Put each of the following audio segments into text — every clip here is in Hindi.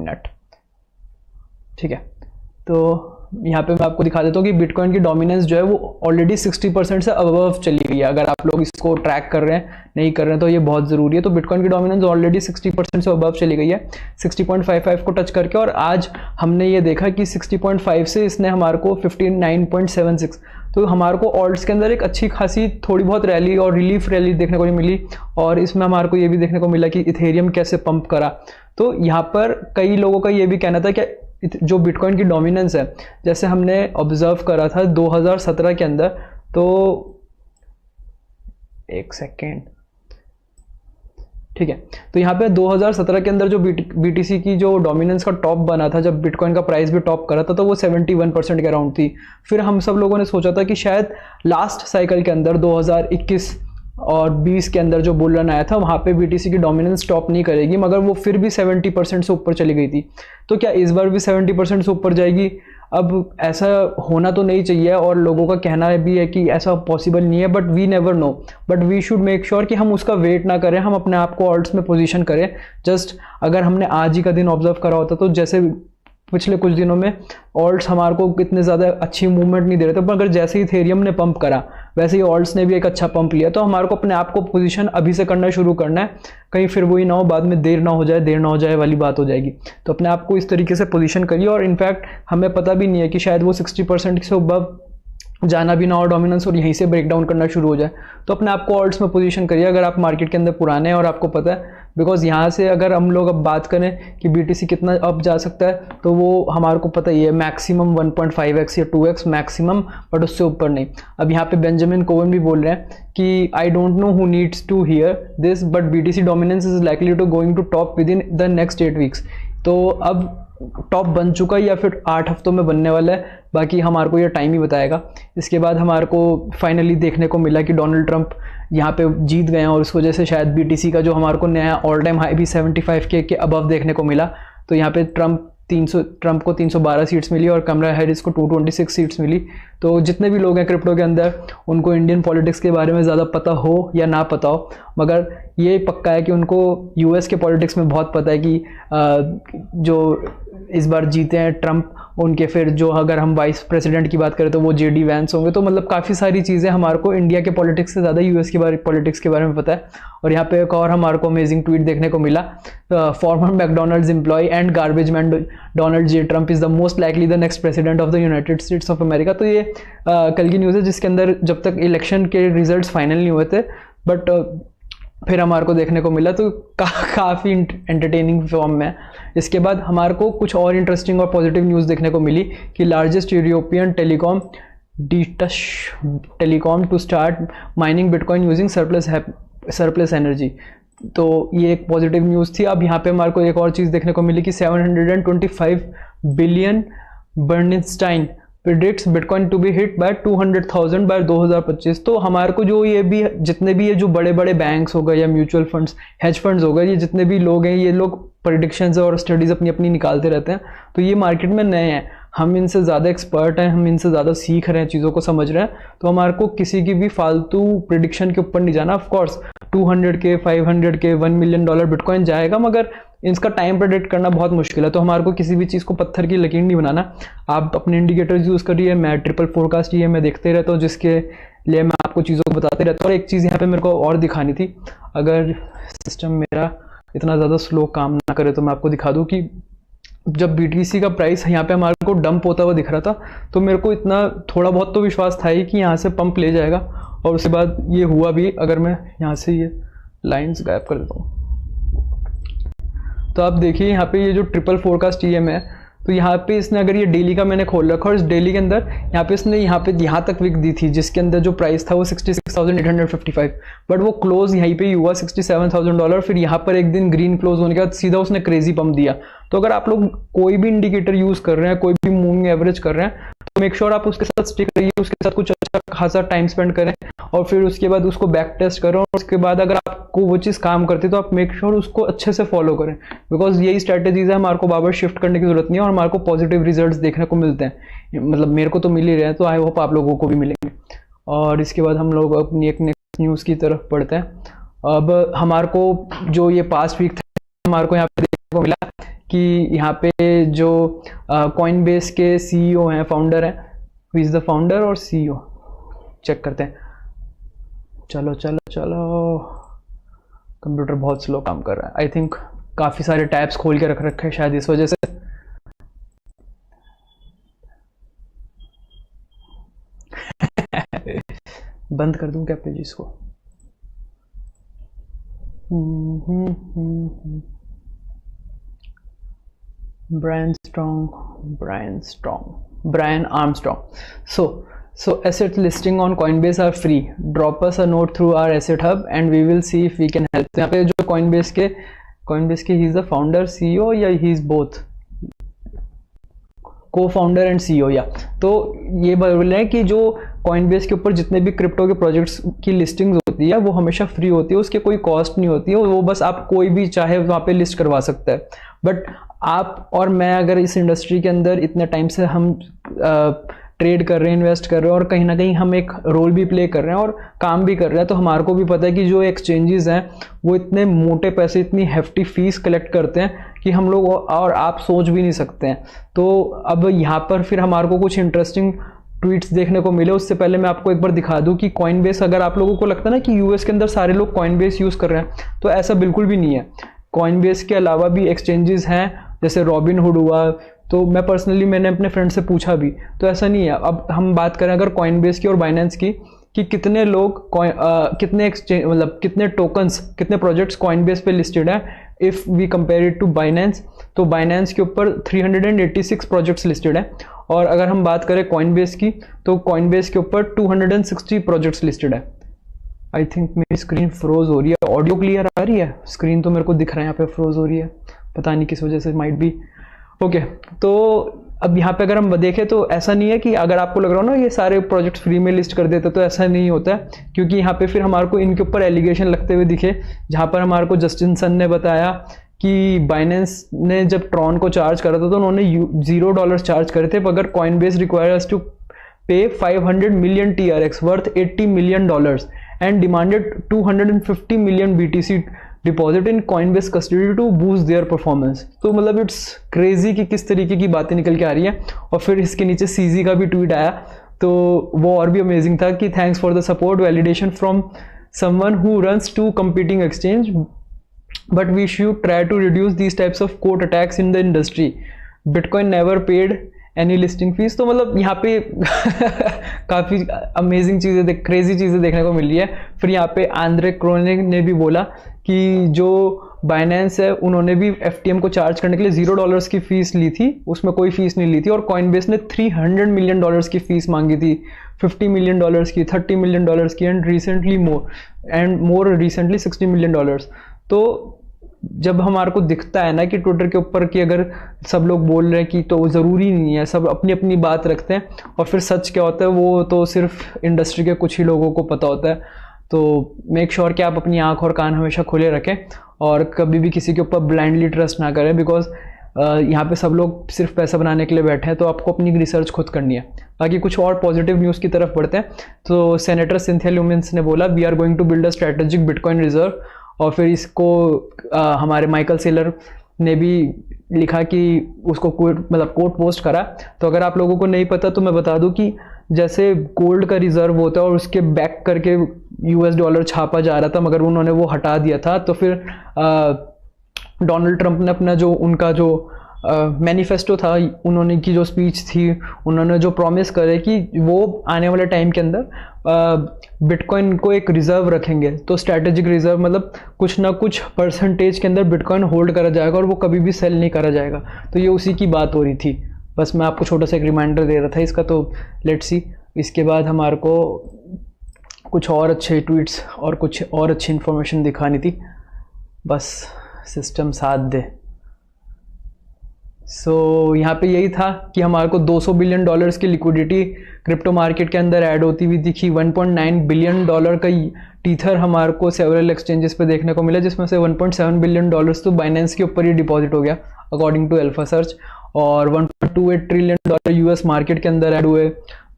मिनट। ठीक है, तो यहाँ पे मैं आपको दिखा देता हूँ कि बिटकॉइन की डोमिनेंस जो है वो ऑलरेडी 60% से अबव चली गई है। अगर आप लोग इसको ट्रैक कर रहे हैं, नहीं कर रहे हैं, तो ये बहुत ज़रूरी है। तो बिटकॉइन की डोमिनेंस ऑलरेडी 60% से अबव चली गई है, 60.55 को टच करके। और आज हमने ये देखा कि 60.5 से इसने हमारे को 59.76, तो हमारे को ऑल्ट्स के अंदर एक अच्छी खासी थोड़ी बहुत रैली और रिलीफ रैली देखने को नहीं मिली। और इसमें हमारे को ये भी देखने को मिला कि इथेरियम कैसे पंप करा। तो यहाँ पर कई लोगों का ये भी कहना था कि जो बिटकॉइन की डोमिनेंस है, जैसे हमने ऑब्जर्व करा था 2017 के अंदर, तो एक सेकेंड, ठीक है, तो यहाँ पे 2017 के अंदर जो बीटीसी की जो डोमिनेंस का टॉप बना था, जब बिटकॉइन का प्राइस भी टॉप करा था, तो वो 71% के अराउंड थी। फिर हम सब लोगों ने सोचा था कि शायद लास्ट साइकिल के अंदर 2021 और 20 के अंदर जो बुल रन आया था, वहाँ पे बीटीसी की डोमिनेंस टॉप नहीं करेगी, मगर वो फिर भी 70% से ऊपर चली गई थी। तो क्या इस बार भी 70% से ऊपर जाएगी? अब ऐसा होना तो नहीं चाहिए, और लोगों का कहना भी है कि ऐसा पॉसिबल नहीं है, but we never know. But we should make sure कि हम उसका वेट ना करें, हम अपने आप को ऑल्ट्स में पोजीशन करें। जस्ट अगर हमने आज ही का दिन ऑब्जर्व करा होता, तो जैसे पिछले कुछ दिनों में ऑल्ट्स हमारे को इतने ज़्यादा अच्छी मूवमेंट नहीं दे रहे थे, पर अगर जैसे ही इथेरियम ने पंप करा, वैसे ही ऑल्ट्स ने भी एक अच्छा पंप लिया। तो हमारे को अपने आप को पोजीशन अभी से करना शुरू करना है, कहीं फिर वही ना हो बाद में देर ना हो जाए वाली बात हो जाएगी। तो अपने आप को इस तरीके से पोजीशन करिए। और इनफैक्ट हमें पता भी नहीं है कि शायद वो 60% से अबव जाना भी ना हो डोमिनेंस, और यहीं से ब्रेक डाउन करना शुरू हो जाए। तो अपने आप को ऑल्ट्स में पोजीशन करिए अगर आप मार्केट के अंदर पुराने हैं और आपको पता है। बिकॉज यहाँ से अगर हम लोग अब बात करें कि बीटीसी कितना अप जा सकता है, तो वो हमारे को पता ही है, मैक्सिमम 1.5x या 2x मैक्सिमम, बट उससे ऊपर नहीं। अब यहाँ पे बेंजामिन कोवन भी बोल रहे हैं कि I don't know who needs to hear this, but BTC dominance is likely to going to top within the next 8 weeks. तो अब टॉप बन चुका है या फिर 8 हफ्तों में बनने वाला है, बाकी हमारे को ये टाइम ही बताएगा। इसके बाद हमारे को फाइनली देखने को मिला कि डोनाल्ड ट्रंप यहाँ पे जीत गए हैं, और उस वजह से शायद बीटीसी का जो हमारे को नया ऑल टाइम हाई भी 75K के अबव देखने को मिला। तो यहाँ पे ट्रंप को 312 सीट्स मिली और कमला हैरिस को 226 सीट्स मिली। तो जितने भी लोग हैं क्रिप्टो के अंदर, उनको इंडियन पॉलिटिक्स के बारे में ज़्यादा पता हो या ना पता हो, मगर ये पक्का है कि उनको यूएस के पॉलिटिक्स में बहुत पता है कि जो इस बार जीते हैं ट्रंप, उनके फिर जो अगर हम वाइस प्रेसिडेंट की बात करें तो वो जेडी वैंस होंगे। तो मतलब काफ़ी सारी चीज़ें हमारे को इंडिया के पॉलिटिक्स से ज़्यादा यूएस के पॉलिटिक्स के बारे में पता है। और यहाँ पे एक और हमारे को अमेजिंग ट्वीट देखने को मिला, former McDonald's employ and garbage man Donald J Trump is the most likely the next president of the United States of America. तो ये कल की न्यूज़ है, जिसके अंदर जब तक इलेक्शन के रिजल्ट्स फाइनल नहीं हुए थे, बट फिर हमारे को देखने को मिला। तो काफ़ी एंटरटेनिंग फॉर्म में। इसके बाद हमारे को कुछ और इंटरेस्टिंग और पॉजिटिव न्यूज़ देखने को मिली कि largest European telecom Deutsche Telekom to start mining bitcoin using surplus energy. तो ये एक पॉजिटिव न्यूज़ थी। अब यहाँ पे हमारे को एक और चीज़ देखने को मिली कि 725 billion Bernstein predicts bitcoin to be hit by 200,000 by 2025। तो हमारे को जो ये भी जितने भी ये जो बड़े बड़े बैंक्स हो गए या म्यूचुअल फंड्स, हेज फंड्स हो गए, ये जितने भी लोग हैं, ये लोग प्रेडिक्शंस और स्टडीज़ अपनी अपनी निकालते रहते हैं। तो ये मार्केट में नए हैं, हम इनसे ज़्यादा एक्सपर्ट हैं, हम इनसे ज़्यादा सीख रहे हैं, चीज़ों को समझ रहे हैं। तो हमारे को किसी की भी फालतू प्रिडिक्शन के ऊपर नहीं जाना। Of course 200K, 500K, $1 million bitcoin जाएगा, मगर इसका टाइम प्रेडिक्ट करना बहुत मुश्किल है। तो हमारे को किसी भी चीज़ को पत्थर की लकीर नहीं बनाना। आप अपने इंडिकेटर्स यूज़ करिए, मैं ट्रिपल फोरकास्ट ही है, मैं देखते रहता हूँ, जिसके लिए मैं आपको चीज़ों को बताते रहता हूँ। और एक चीज़ यहाँ पे मेरे को और दिखानी थी, अगर सिस्टम मेरा इतना ज़्यादा स्लो काम ना करे तो मैं आपको दिखा दूँ कि जब बीटीसी का प्राइस यहाँ पे हमारे को डंप होता हुआ दिख रहा था, तो मेरे को इतना थोड़ा बहुत तो विश्वास था ही कि यहाँ से पंप ले जाएगा, और उसके बाद ये हुआ भी। अगर मैं यहाँ से ये लाइंस गायब कर देता हूँ, तो आप देखिए यहाँ पे ये जो ट्रिपल फोरकास्ट EM है, तो यहाँ पे इसने, अगर ये डेली का मैंने खोल रखा और इस डेली के अंदर यहाँ पे इसने यहाँ तक विक दी थी, जिसके अंदर जो प्राइस था वो 66,855, बट वो क्लोज यहीं पे ही हुआ $67,000। फिर यहाँ पर एक दिन ग्रीन क्लोज होने के बाद सीधा उसने क्रेजी पंप दिया। तो अगर आप लोग कोई भी इंडिकेटर यूज़ कर रहे हैं, कोई भी मूविंग एवरेज कर रहे हैं, तो मेक श्योर आप उसके साथ स्टिक रहिए, उसके साथ कुछ अच्छा खासा टाइम स्पेंड करें, और फिर उसके बाद उसको बैक टेस्ट करें। और उसके बाद अगर आपको वो चीज़ काम करती है तो आप मेक श्योर उसको अच्छे से फॉलो करें, बिकॉज यही स्ट्रैटेजीज है, हमारे को बार शिफ्ट करने की जरूरत नहीं है, और हमारे को पॉजिटिव रिजल्ट्स देखने को मिलते हैं। मतलब मेरे को तो मिल ही रहे हैं, तो आई होप आप लोगों को भी मिलेंगे। और इसके बाद हम लोग अपनी एक नेक्स्ट न्यूज़ की तरफ पढ़ते हैं। अब हमारे को जो ये पास्ट वीक था, हमारे को यहाँ पे देखने को मिला कि यहाँ पे जो कॉइनबेस के सीईओ हैं, फाउंडर हैं, हु इज़ द फाउंडर और सीईओ, चेक करते हैं। चलो चलो चलो, कंप्यूटर बहुत स्लो काम कर रहा है। आई थिंक काफ़ी सारे टैब्स खोल के रख रखे हैं शायद इस वजह से। बंद कर दूं क्या पेजेस को? Brian Armstrong. So asset listing on Coinbase are free. Drop us a note through our asset hub and we will see if we can help. यहाँ पे जो Coinbase के he is the founder, CEO या he is both? Co-founder and CEO या। तो ये बोल रहे हैं कि जो Coinbase के ऊपर जितने भी क्रिप्टो के प्रोजेक्ट्स की लिस्टिंग होती है वो हमेशा फ्री होती है, उसके कोई कॉस्ट नहीं होती है, वो बस आप कोई भी चाहे वहाँ पे लिस्ट करवा सकता है। बट आप और मैं अगर इस इंडस्ट्री के अंदर इतने टाइम से हम ट्रेड कर रहे हैं, इन्वेस्ट कर रहे हैं और कहीं ना कहीं हम एक रोल भी प्ले कर रहे हैं और काम भी कर रहे हैं, तो हमारे को भी पता है कि जो एक्सचेंजेस हैं वो इतने मोटे पैसे, इतनी हेफ्टी फीस कलेक्ट करते हैं कि हम लोग और आप सोच भी नहीं सकते हैं। तो अब यहाँ पर फिर हमारे को कुछ इंटरेस्टिंग ट्वीट्स देखने को मिले। उससे पहले मैं आपको एक बार दिखा दूं कि कॉइनबेस, अगर आप लोगों को लगता है ना कि यूएस के अंदर सारे लोग कॉइनबेस यूज़ कर रहे हैं, तो ऐसा बिल्कुल भी नहीं है। कॉइनबेस के अलावा भी एक्सचेंजेस हैं, जैसे रॉबिनहुड हुआ। तो मैं पर्सनली मैंने अपने फ्रेंड से पूछा भी, तो ऐसा नहीं है। अब हम बात करें अगर कॉइनबेस की और बाइनेंस की, कि कितने लोग कितने एक्सचेंज मतलब कितने टोकन्स, कितने प्रोजेक्ट्स कॉइनबेस पे लिस्टेड है if we compare it to Binance, तो बाइनेंस के ऊपर 386 प्रोजेक्ट्स लिस्टेड है। और अगर हम बात करें कॉइनबेस की, तो कॉइनबेस के ऊपर 260 प्रोजेक्ट्स लिस्टेड है। आई थिंक मेरी स्क्रीन फ्रोज हो रही है। ऑडियो क्लियर आ रही है? स्क्रीन तो मेरे को दिख रहा है, यहाँ पे फ्रोज हो रही है, पता नहीं किस वजह से, माइट बी। ओके, तो अब यहाँ पे अगर हम देखें तो ऐसा नहीं है कि अगर आपको लग रहा हो ना ये सारे प्रोजेक्ट्स फ्री में लिस्ट कर देते, तो ऐसा नहीं होता है, क्योंकि यहाँ पे फिर हमारे को इनके ऊपर एलिगेशन लगते हुए दिखे, जहाँ पर हमारे को जस्टिन सन ने बताया कि बाइनेंस ने जब ट्रॉन को चार्ज करा था तो उन्होंने $0 चार्ज करे थे, मगर कॉइनबेस रिक्वायर्स टू पे 500 million TRX worth $80 million and demanded 250 million BTC deposit in Coinbase custody to boost their performance. तो मतलब इट्स क्रेजी कि किस तरीके की बातें निकल के आ रही है। और फिर इसके नीचे सीजी का भी ट्वीट आया, तो वो और भी अमेजिंग था कि thanks for the support validation from someone who runs two competing exchange, but we should try to reduce these types of court attacks in the industry. Bitcoin never paid any listing fees. तो मतलब यहाँ पे काफ़ी अमेजिंग चीज़ें, क्रेजी चीज़ें देखने को मिल रही है। फिर यहाँ पे आंद्रे क्रोनिक ने भी बोला कि जो बाइनेंस है उन्होंने भी FTM को चार्ज करने के लिए $0 की फ़ीस ली थी, उसमें कोई फ़ीस नहीं ली थी। और कॉइनबेस ने $300 million की फ़ीस मांगी थी, $50 million की, $30 million की, एंड मोर रिसेंटली $60 million। तो जब हमारे को दिखता है ना कि ट्विटर के ऊपर कि अगर सब लोग बोल रहे हैं कि, तो ज़रूरी नहीं है, सब अपनी अपनी बात रखते हैं, और फिर सच क्या होता है वो तो सिर्फ इंडस्ट्री के कुछ ही लोगों को पता होता है। तो मेक श्योर कि आप अपनी आँख और कान हमेशा खुले रखें और कभी भी किसी के ऊपर ब्लाइंडली ट्रस्ट ना करें, बिकॉज यहाँ पे सब लोग सिर्फ पैसा बनाने के लिए बैठे हैं। तो आपको अपनी रिसर्च खुद करनी है। बाकी कुछ और पॉजिटिव न्यूज़ की तरफ बढ़ते हैं। तो सेनेटर सिंथिया ल्यूमिन्स ने बोला, we are going to build a strategic Bitcoin reserve. और फिर इसको हमारे माइकल सेलर ने भी लिखा कि उसको कोट पोस्ट करा। तो अगर आप लोगों को नहीं पता तो मैं बता दूं कि जैसे गोल्ड का रिजर्व होता है और उसके बैक करके $US छापा जा रहा था, मगर उन्होंने वो हटा दिया था। तो फिर डोनाल्ड ट्रंप ने अपना जो उनका जो मैनिफेस्टो था, उन्होंने की जो स्पीच थी, उन्होंने जो प्रॉमिस करे कि वो आने वाले टाइम के अंदर बिटकॉइन को एक रिज़र्व रखेंगे। तो स्ट्रैटेजिक रिज़र्व मतलब कुछ ना कुछ परसेंटेज के अंदर बिटकॉइन होल्ड करा जाएगा और वो कभी भी सेल नहीं करा जाएगा। तो ये उसी की बात हो रही थी। बस मैं आपको छोटा सा एक रिमाइंडर दे रहा था इसका। तो लेट्स सी, इसके बाद हमारे को कुछ और अच्छे ट्वीट्स और कुछ और अच्छी इन्फॉर्मेशन दिखानी थी, बस सिस्टम साथ दे। यहाँ पे यही था कि हमारे को $200 बिलियन की लिक्विडिटी क्रिप्टो मार्केट के अंदर ऐड होती हुई दिखी। $1.9 बिलियन का टीथर हमारे को सेवरल एक्सचेंजेस पे देखने को मिला, जिसमें से $1.7 बिलियन तो बाइनेंस के ऊपर ही डिपॉजिट हो गया अकॉर्डिंग टू अल्फा सर्च। और $1.28 ट्रिलियन यूएस मार्केट के अंदर ऐड हुए।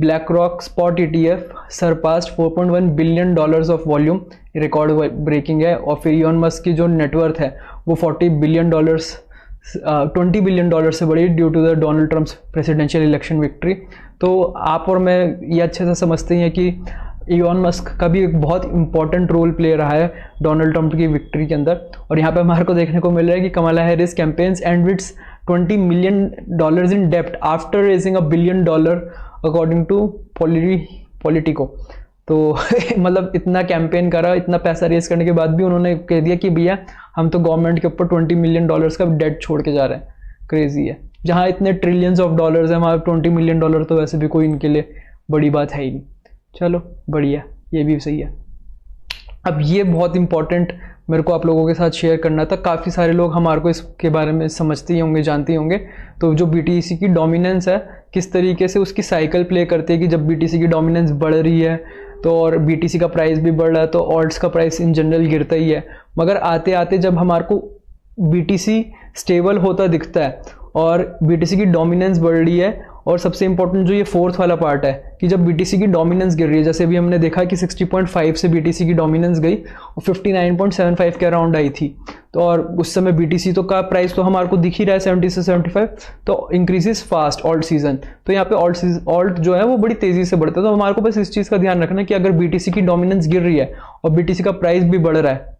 BlackRock spot ETF surpassed $4.1 billion of volume, record breaking है। और फिर इलॉन मस्क की जो नेटवर्थ है वो $40 बिलियन $20 बिलियन से बढ़ी due to the Donald Trump's presidential election victory. तो आप और मैं ये अच्छे से समझते हैं कि इलॉन मस्क का भी एक बहुत इंपॉर्टेंट रोल प्ले रहा है डोनाल्ड ट्रंप की विक्ट्री के अंदर। और यहाँ पे हमारे को देखने को मिल रहा है कि Kamala Harris campaigns end with $20 million in डेप्ट after raising $1 billion according to Politico. तो मतलब इतना कैंपेन करा, इतना पैसा रेज करने के बाद भी उन्होंने कह दिया कि भैया हम तो गवर्नमेंट के ऊपर $20 मिलियन का डेट छोड़ के जा रहे हैं। क्रेजी है, जहाँ इतने ट्रिलियंस ऑफ डॉलर्स हैं वहाँ $20 मिलियन तो वैसे भी कोई इनके लिए बड़ी बात है ही नहीं। चलो बढ़िया, ये भी सही है। अब ये बहुत इंपॉर्टेंट मेरे को आप लोगों के साथ शेयर करना था। काफ़ी सारे लोग हमारे को इसके बारे में समझते ही होंगे, जानते ही होंगे। तो जो BTC की डोमिनेंस है, किस तरीके से उसकी साइकिल प्ले करती है कि जब BTC की डोमिनेंस बढ़ रही है तो और BTC का प्राइस भी बढ़ रहा है तो ऑल्ट्स का प्राइस इन जनरल गिरता ही है। मगर आते आते जब हमारे को BTC स्टेबल होता दिखता है और BTC की डोमिनेंस बढ़ रही है, और सबसे इंपॉर्टेंट जो ये फोर्थ वाला पार्ट है कि जब BTC की डोमिनेंस गिर रही है, जैसे अभी हमने देखा कि 60.5 से BTC की डोमिनेंस गई और 59.75 के अराउंड आई थी। तो और उस समय BTC तो का प्राइस तो हमारे को दिख ही रहा है 70 से 75, तो इंक्रीजेस फास्ट ऑल्ट सीजन। तो यहाँ पे ऑल्ट जो है वो बड़ी तेजी से बढ़ता है। तो हमारे को बस इस चीज़ का ध्यान रखना है कि अगर BTC की डोमिनेंस गिर रही है और BTC का प्राइस भी बढ़ रहा है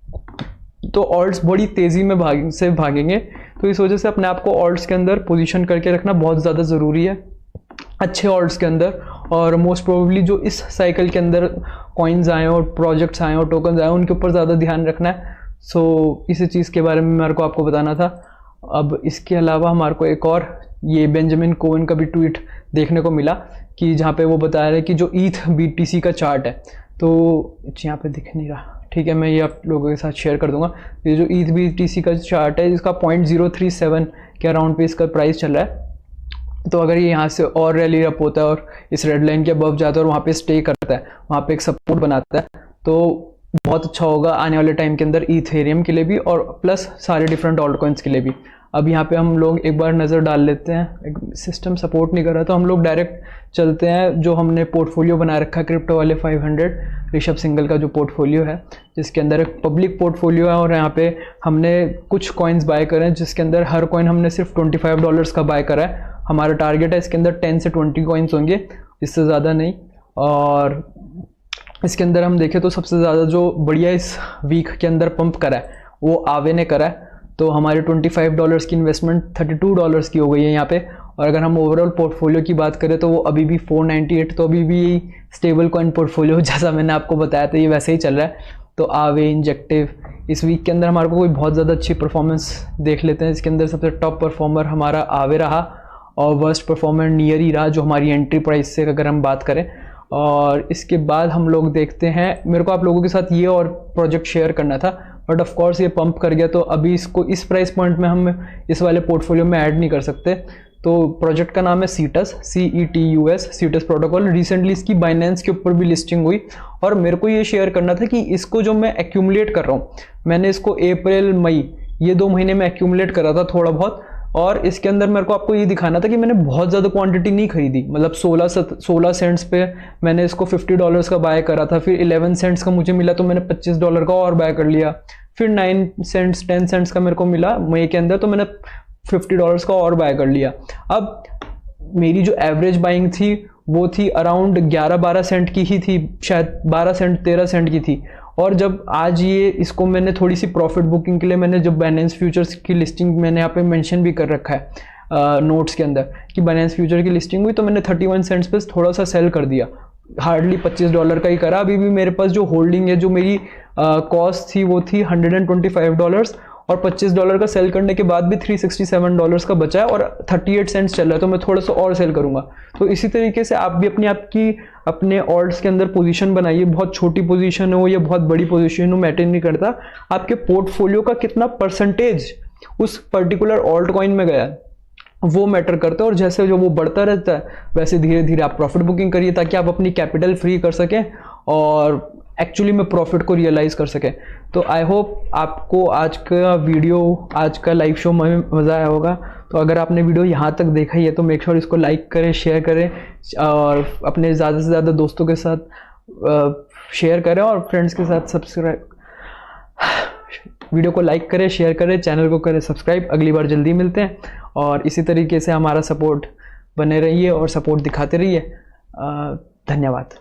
तो ऑल्ट्स बड़ी तेज़ी में भागेंगे। तो इस वजह से अपने आप को ऑल्ट्स के अंदर पोजीशन करके रखना बहुत ज़्यादा ज़रूरी है, अच्छे ऑल्ट्स के अंदर। और मोस्ट प्रोबेबली जो इस साइकिल के अंदर कॉइन्स आए और प्रोजेक्ट्स आए और टोकन्स आए उनके ऊपर ज़्यादा ध्यान रखना है। सो इसी चीज़ के बारे में मेरे को आपको बताना था। अब इसके अलावा हमारे को एक और ये बेंजामिन कोहेन का भी ट्वीट देखने को मिला कि जहाँ पे वो बता रहे हैं कि जो ETH BTC का चार्ट है, तो यहाँ पे दिख नहीं रहा, ठीक है, मैं ये आप लोगों के साथ शेयर कर दूंगा। ये जो ETH BTC का चार्ट है इसका 0.037 के अराउंड पे इसका प्राइस चल रहा है। तो अगर ये यहाँ से और रैली अप होता है और इस रेड लाइन के अबव जाता है और वहाँ पे स्टे करता है, वहाँ पे एक सपोर्ट बनाता है, तो बहुत अच्छा होगा आने वाले टाइम के अंदर इथेरियम के लिए भी और प्लस सारे डिफरेंट ऑल्ट कॉइन्स के लिए भी। अब यहाँ पे हम लोग एक बार नज़र डाल लेते हैं, एक सिस्टम सपोर्ट नहीं कर रहा तो हम लोग डायरेक्ट चलते हैं जो हमने पोर्टफोलियो बना रखा है क्रिप्टो वाले 500 ऋषभ सिंघल का जो पोर्टफोलियो है, जिसके अंदर एक पब्लिक पोर्टफोलियो है। और यहाँ पे हमने कुछ कॉइन्स बाय करे हैं जिसके अंदर हर कॉइन हमने सिर्फ $25 का बाय करा है। हमारा टारगेट है इसके अंदर 10 से 20 कॉइन्स होंगे, इससे ज़्यादा नहीं। और इसके अंदर हम देखें तो सबसे ज़्यादा जो बढ़िया इस वीक के अंदर पंप करा है वो आवे ने करा है। तो हमारे $25 की इन्वेस्टमेंट $32 की हो गई है यहाँ पे। और अगर हम ओवरऑल पोर्टफोलियो की बात करें तो वो अभी भी 498, तो अभी भी यही स्टेबल कॉइन पोर्टफोलियो जैसा मैंने आपको बताया था ये वैसे ही चल रहा है। तो आवे, इंजेक्टिव, इस वीक के अंदर हमारे को कोई बहुत ज़्यादा अच्छी परफॉर्मेंस देख लेते हैं। इसके अंदर सबसे टॉप परफॉर्मर हमारा आवे रहा और वर्स्ट परफॉर्मर नियर ही रहा, जो हमारी एंट्री प्राइस से अगर हम बात करें। और इसके बाद हम लोग देखते हैं, मेरे को आप लोगों के साथ ये और प्रोजेक्ट शेयर करना था बट ऑफ कोर्स ये पंप कर गया, तो अभी इसको इस प्राइस पॉइंट में हम इस वाले पोर्टफोलियो में ऐड नहीं कर सकते। तो प्रोजेक्ट का नाम है seats, CETUS, seats protocol. Recently इसकी बाइनेंस के ऊपर भी लिस्टिंग हुई और मेरे को ये शेयर करना था कि इसको जो मैं एक्यूमुलेट कर रहा हूँ, मैंने इसको अप्रैल मई ये 2 महीने में एक्यूमुलेट करा था थोड़ा बहुत। और इसके अंदर मेरे को आपको ये दिखाना था कि मैंने बहुत ज़्यादा क्वांटिटी नहीं खरीदी, मतलब 16 सेंट्स पे मैंने इसको $50 का बाय करा था, फिर 11 सेंट्स का मुझे मिला तो मैंने $25 का और बाय कर लिया, फिर 9 सेंट्स 10 सेंट्स का मेरे को मिला मई के अंदर तो मैंने $50 का और बाय कर लिया। अब मेरी जो एवरेज बाइंग थी वो थी अराउंड 11-12 सेंट की ही थी, शायद 12 सेंट 13 सेंट की थी। और जब आज ये इसको मैंने थोड़ी सी प्रॉफिट बुकिंग के लिए मैंने जब बाइनेंस फ्यूचर्स की लिस्टिंग मैंने यहाँ पे मेंशन भी कर रखा है नोट्स के अंदर कि बाइनेंस फ्यूचर की लिस्टिंग हुई तो मैंने 31 सेंट्स पे थोड़ा सा सेल कर दिया, हार्डली $25 का ही करा। अभी भी मेरे पास जो होल्डिंग है, जो मेरी कॉस्ट थी वो थी $125 और $25 का सेल करने के बाद भी $367 का बचा है और 38 सेंट्स चल रहा है, तो मैं थोड़ा सा और सेल करूंगा। तो इसी तरीके से आप भी अपने ऑल्ट्स के अंदर पोजीशन बनाइए, बहुत छोटी पोजीशन हो या बहुत बड़ी पोजीशन हो मैटर नहीं करता, आपके पोर्टफोलियो का कितना परसेंटेज उस पर्टिकुलर ऑल्ट कॉइन में गया है वो मैटर करता है। और जैसे जो वो बढ़ता रहता है वैसे धीरे धीरे आप प्रॉफिट बुकिंग करिए ताकि आप अपनी कैपिटल फ्री कर सकें और एक्चुअली में प्रॉफिट को रियलाइज कर सकें। तो आई होप आपको आज का वीडियो, आज का लाइव शो में मज़ा आया होगा। तो अगर आपने वीडियो यहाँ तक देखा ही है तो मेक श्योर इसको लाइक करें, शेयर करें और अपने ज़्यादा से ज़्यादा दोस्तों के साथ शेयर करें और फ्रेंड्स के साथ सब्सक्राइब वीडियो को लाइक करें, शेयर करें, चैनल को करें सब्सक्राइब। अगली बार जल्दी मिलते हैं और इसी तरीके से हमारा सपोर्ट बने रहिए और सपोर्ट दिखाते रहिए। धन्यवाद।